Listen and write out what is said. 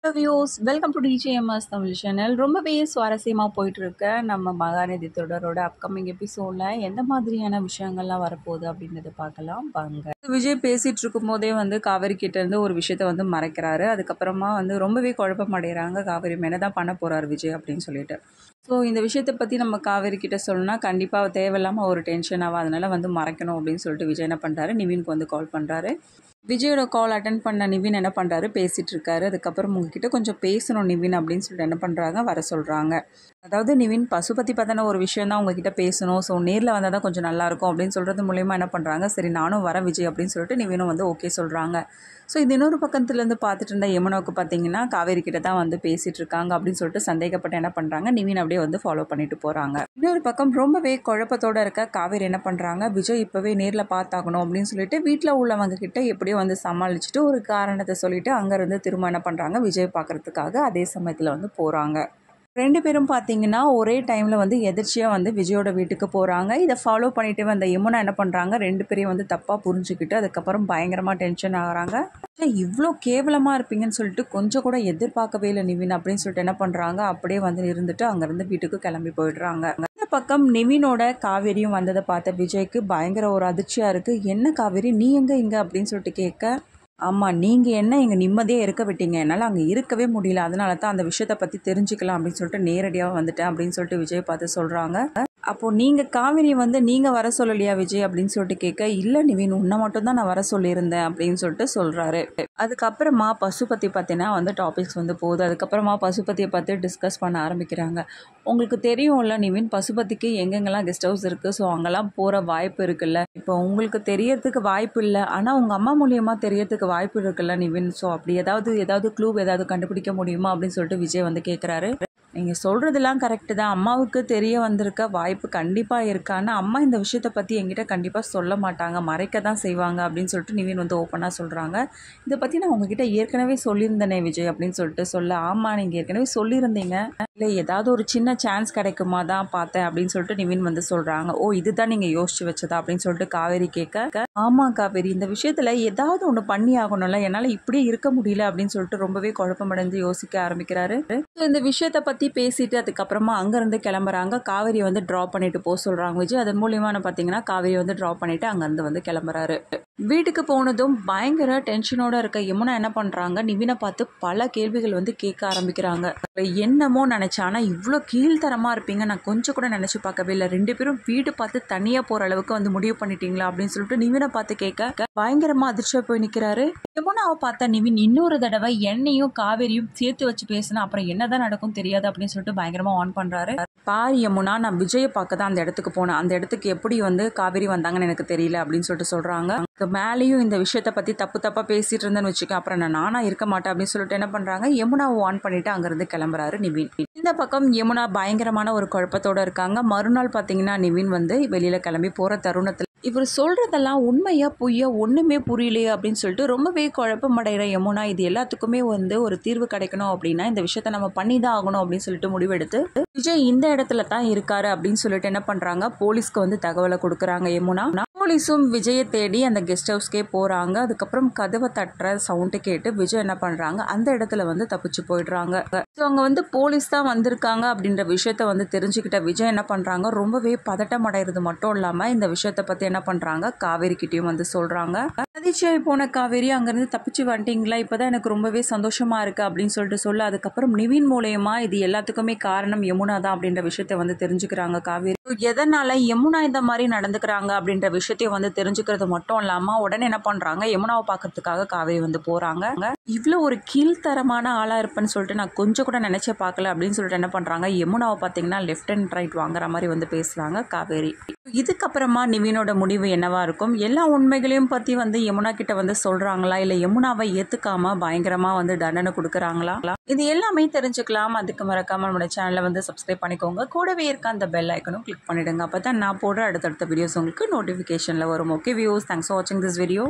Hello views, welcome to TJMS Tamil channel. ரொம்பவே சுவாரஸ்யமாக போயிட்டுருக்க நம்ம மகாநதி தொடரோட அப்கமிங் எபிசோடில் எந்த மாதிரியான விஷயங்கள்லாம் வரப்போகுது அப்படின்றத பார்க்கலாம் வாங்க. விஜய் பேசிகிட்டு இருக்கும் போதே காவேரி கிட்டேருந்து ஒரு விஷயத்த மறைக்கிறாரு. அதுக்கப்புறமா ரொம்பவே குழப்பம் அடைகிறாங்க. காவேரி மேலே தான் பண்ண போகிறார் விஜய் அப்படின்னு சொல்லிட்டு. ஸோ இந்த விஷயத்தை பற்றி நம்ம காவேரி கிட்ட சொல்லணும்னா கண்டிப்பாக தேவையில்லாமல் ஒரு டென்ஷன் ஆகும். அதனால் மறைக்கணும் அப்படின்னு சொல்லிட்டு விஜய் என்ன பண்ணுறாரு, நிவினுக்கு கால் பண்ணுறாரு. விஜயோட கால் அட்டன் பண்ண நிவின் என்ன பண்ணுறாரு, பேசிகிட்டு இருக்காரு. அதுக்கப்புறம் உங்ககிட்ட கொஞ்சம் பேசணும் நிவின் அப்படின்னு சொல்லிட்டு என்ன பண்ணுறாங்க, வர சொல்கிறாங்க. அதாவது நிவின் பசுபதி பற்றின ஒரு விஷயம் தான் உங்ககிட்ட பேசணும், ஸோ நேரில் வந்தால் தான் கொஞ்சம் நல்லாயிருக்கும் அப்படின்னு சொல்கிறது மூலயமா என்ன பண்ணுறாங்க, சரி நானும் வரேன் விஜய் அப்படின்னு சொல்லிட்டு நிவினும் ஓகே சொல்கிறாங்க. ஸோ இது இன்னொரு பக்கத்துலேருந்து பார்த்துட்டு இருந்த யமுனாவுக்கு பார்த்தீங்கன்னா காவேரி கிட்ட தான் பேசிகிட்டு இருக்காங்க அப்படின்னு சொல்லிட்டு சந்தேகப்பட்டு என்ன பண்ணுறாங்க, நிவின் அப்படியே ஃபாலோ பண்ணிட்டு போகிறாங்க. இன்னொரு பக்கம் ரொம்பவே குழப்பத்தோடு இருக்க காவேரி என்ன பண்ணுறாங்க, விஜய் இப்போவே நேரில் பார்த்தாகணும் அப்படின்னு சொல்லிட்டு வீட்டில் உள்ளவங்க கிட்ட எப்படியோ சமாளிச்சுட்டு ஒரு காரணத்தை சொல்லிட்டு அங்கேருந்து திரும்ப என்ன பண்ணுறாங்க, விஜய் பார்க்குறதுக்காக அதே சமயத்தில் போகிறாங்க. ரெண்டு பேரும் பார்த்தீங்கன்னா ஒரே டைமில் எதிர்ச்சியாக விஜயோட வீட்டுக்கு போகிறாங்க. இதை ஃபாலோ பண்ணிட்டு வந்த யமுனா என்ன பண்ணுறாங்க, ரெண்டு பேரையும் தப்பாக புரிஞ்சுக்கிட்டு அதுக்கப்புறம் பயங்கரமாக டென்ஷன் ஆகிறாங்க. இவ்வளோ கேவலமாக இருப்பீங்கன்னு சொல்லிட்டு கொஞ்சம் கூட எதிர்பார்க்கவே இல்லை நிவின் அப்படின்னு சொல்லிட்டு என்ன பண்ணுறாங்க, அப்படியே இருந்துட்டு அங்கேருந்து வீட்டுக்கு கிளம்பி போயிடுறாங்க. இந்த பக்கம் நிவினோட காவேரியும் வந்ததை பார்த்த விஜய்க்கு பயங்கர ஒரு அதிர்ச்சியாக இருக்குது. என்ன காவேரி நீ எங்கே இங்கே அப்படின்னு சொல்லிட்டு கேட்க, ஆமாம் நீங்கள் என்ன இங்கே நிம்மதியாக இருக்க விட்டீங்க, என்னால் அங்கே இருக்கவே முடியல, அதனால தான் அந்த விஷயத்தை பற்றி தெரிஞ்சுக்கலாம் அப்படின்னு சொல்லிட்டு நேரடியாக வந்துட்டேன் அப்படின்னு சொல்லிட்டு விஜய் பார்த்து சொல்கிறாங்க. அப்போது நீங்கள் காவேரி நீங்கள் வர சொல்லலையா விஜய் அப்படின்னு சொல்லிட்டு கேட்க, இல்லை நிவின் உன்னை மட்டும் தான் நான் வர சொல்லியிருந்தேன் அப்படின்னு சொல்லிட்டு சொல்கிறாரு. அதுக்கப்புறமா பசுபதி பார்த்தீங்கன்னா டாபிக்ஸ் போகுது. அதுக்கப்புறமா பசுபதியை பார்த்து டிஸ்கஸ் பண்ண ஆரம்பிக்கிறாங்க. உங்களுக்கு தெரியும்ல நிவின், பசுபதிக்கு எங்கெங்கெல்லாம் கெஸ்ட் ஹவுஸ் இருக்குது, ஸோ அங்கெல்லாம் போகிற வாய்ப்பு இருக்குல்ல. இப்போ உங்களுக்கு தெரியறதுக்கு வாய்ப்பு இல்லை, ஆனால் உங்கள் அம்மா மூலியமாக தெரியறதுக்கு வாய்ப்பு இருக்குல்ல நிவின், ஸோ அப்படி ஏதாவது க்ளூ ஏதாவது கண்டுபிடிக்க முடியுமா அப்படின்னு சொல்லிட்டு விஜய் கேட்குறாரு. நீங்கள் சொல்கிறதெல்லாம் கரெக்டு தான், அம்மாவுக்கு தெரிய வந்திருக்க வாய்ப்பு கண்டிப்பாக இருக்கா, ஆனால் அம்மா இந்த விஷயத்தை பற்றி என்கிட்ட கண்டிப்பாக சொல்ல மாட்டாங்க, மறைக்க தான் செய்வாங்க அப்படின்னு சொல்லிட்டு நிவின் ஓப்பனாக சொல்கிறாங்க. இதை பற்றி நான் உங்ககிட்ட ஏற்கனவே சொல்லியிருந்தேனே விஜய் அப்படின்னு சொல்லிட்டு சொல்ல, ஆமாம் நீங்கள் ஏற்கனவே சொல்லியிருந்தீங்க, இல்லை ஏதாவது ஒரு சின்ன சான்ஸ் கிடைக்குமா தான் பார்த்தேன் அப்படின்னு சொல்லிட்டு நிவின் சொல்கிறாங்க. ஓ இதுதான் நீங்கள் யோசிச்சு வச்சதா அப்படின்னு சொல்லிட்டு காவேரி கேட்க, ஆமாம் காவேரி இந்த விஷயத்தில் ஏதாவது ஒன்று பண்ணி ஆகணும்ல, என்னால் இப்படியே இருக்க முடியல அப்படின்னு சொல்லிட்டு ரொம்பவே குழப்பமடைந்து யோசிக்க ஆரம்பிக்கிறாரு. இந்த விஷயத்தை பற்றி பேசிட்டு அதுக்கப்புறமா அங்கேருந்து கிளம்புறாங்க. காவேரி ட்ராப் பண்ணிட்டு போக சொல்கிறாங்க விஜய். அதன் மூலியமாக பார்த்தீங்கன்னா காவேரி ட்ராப் பண்ணிட்டு அங்கேருந்து கிளம்புறாரு. வீட்டுக்கு போனதும் பயங்கர டென்ஷனோட இருக்க யமுனா என்ன பண்ணுறாங்க, நிவினை பார்த்து பல கேள்விகள் கேட்க ஆரம்பிக்கிறாங்க. என்னமோ நினச்சேன், ஆனால் இவ்வளோ கீழ்த்தரமாக இருப்பீங்க நான் கொஞ்சம் கூட நினச்சி பார்க்கவே இல்லை, ரெண்டு பேரும் வீடு பார்த்து தனியாக போகிற அளவுக்கு முடிவு பண்ணிட்டீங்களா அப்படின்னு சொல்லிட்டு நிவினை பார்த்து கேட்க பயங்கரமாக அதிர்ச்சியாக போய் நிற்கிறாரு. யமுனாவை பார்த்தா நிவின் இன்னொரு தடவை என்னையும் காவேரியும் சேர்த்து வச்சு பேசினா அப்புறம் என்னதான் நடக்கும் தெரியாது அப்படின்னு சொல்லிட்டு பயங்கரமாக ஆன் பண்ணுறாரு. பாரு யமுனா, நான் விஜயை பார்க்க தான் அந்த இடத்துக்கு போனேன், அந்த இடத்துக்கு எப்படி காவேரி வந்தாங்கன்னு எனக்கு தெரியல அப்படின்னு சொல்லிட்டு சொல்கிறாங்க. மேலேயும் இந்த விஷயத்தை பற்றி தப்பாக பேசிட்டு இருந்தேன்னு வச்சுக்க அப்புறம் நானா இருக்க மாட்டேன் அப்படின்னு சொல்லிட்டு என்ன பண்ணுறாங்க, யமுனாவை ஆன் பண்ணிட்டு அங்கேருந்து கிளம்புறாரு நிவின். இந்த பக்கம் யமுனா பயங்கரமான ஒரு குழப்பத்தோடு இருக்காங்க. மறுநாள் பார்த்தீங்கன்னா நிவின் வெளியில் கிளம்பி போகிற தருணத்தில் இவர் சொல்கிறதெல்லாம் உண்மையா பொய்யா ஒன்றுமே புரியலையே அப்படின்னு சொல்லிட்டு ரொம்பவே குழப்பம் அடைகிற யமுனா, இது எல்லாத்துக்குமே ஒரு தீர்வு கிடைக்கணும் அப்படின்னா இந்த விஷயத்த நம்ம பண்ணி தான் ஆகணும் அப்படின்னு சொல்லிட்டு முடிவெடுத்து விஜய் இந்த இடத்துல தான் இருக்காரு அப்படின்னு சொல்லிட்டு என்ன பண்ணுறாங்க, போலீஸ்க்கு தகவலை கொடுக்குறாங்க யமுனா. போலீஸும் விஜயை தேடி அந்த கெஸ்ட் ஹவுஸ்க்கே போகிறாங்க. அதுக்கப்புறம் கதவை தட்டுற சவுண்டு கேட்டு விஜய் என்ன பண்ணுறாங்க, அந்த இடத்துல தப்பிச்சு போயிடுறாங்க. ஸோ அங்கே போலீஸ் தான் வந்திருக்காங்க அப்படின்ற விஷயத்த தெரிஞ்சுக்கிட்ட விஜய் என்ன பண்ணுறாங்க, ரொம்பவே பதட்டம் அடைகிறது மட்டும் இல்லாமல் இந்த விஷயத்தை பற்றி என்ன பண்ணுறாங்க, காவேரி கிட்டேயும் சொல்கிறாங்க. அதிர்ச்சியாகி போன காவேரி, அங்கேருந்து தப்பிச்சு வந்துட்டீங்களா, இப்போதான் எனக்கு ரொம்பவே சந்தோஷமாக இருக்குது அப்படின்னு சொல்லிட்டு சொல்ல, அதுக்கப்புறம் நிவின் மூலயமா இது எல்லாத்துக்குமே காரணம் யமுனா தான் அப்படின்ற விஷயத்தை தெரிஞ்சுக்கிறாங்க காவேரி. எதனால யமுனா இந்த மாதிரி நடந்துக்கிறாங்க அப்படின்ற விஷயத்தையும் தெரிஞ்சுக்கிறது மட்டும் இல்லாமல் உடனே என்ன பண்ணுறாங்க, யமுனாவை பார்க்கறதுக்காக காவேரி போகிறாங்க. இவ்வளோ ஒரு கீழ்த்தரமான ஆளாக இருப்பேன்னு சொல்லிட்டு நான் கொஞ்சம் கூட நினச்சே பார்க்கல அப்படின்னு சொல்லிட்டு என்ன பண்ணுறாங்க, யமுனாவை பார்த்தீங்கன்னா லெஃப்ட் அண்ட் ரைட் வாங்குற மாதிரி பேசுகிறாங்க காவேரி. இதுக்கப்புறமா நிவினோட முடிவு என்னவா இருக்கும், எல்லா உண்மைகளையும் பற்றி யமுனா கிட்ட சொல்கிறாங்களா, இல்லை யமுனாவை ஏற்றுக்காம பயங்கரமாக தண்டனை கொடுக்குறாங்களா, இது எல்லாமே தெரிஞ்சுக்கலாம். அதுக்கு மறக்காமல் நம்மளோட சேனலை சப்ஸ்கிரைப் பண்ணிக்கோங்க. கூடவே இருக்க அந்த பெல் ஐக்கனும் கிளிக் பண்ணிவிடுங்க. அப்போ தான் நான் போடுற அடுத்தடுத்த வீடியோஸ் உங்களுக்கு நோட்டிஃபிகேஷனில் வரும். ஓகே வியூஸ், தேங்க்ஸ் ஃபார் வாட்சிங் திஸ் வீடியோ.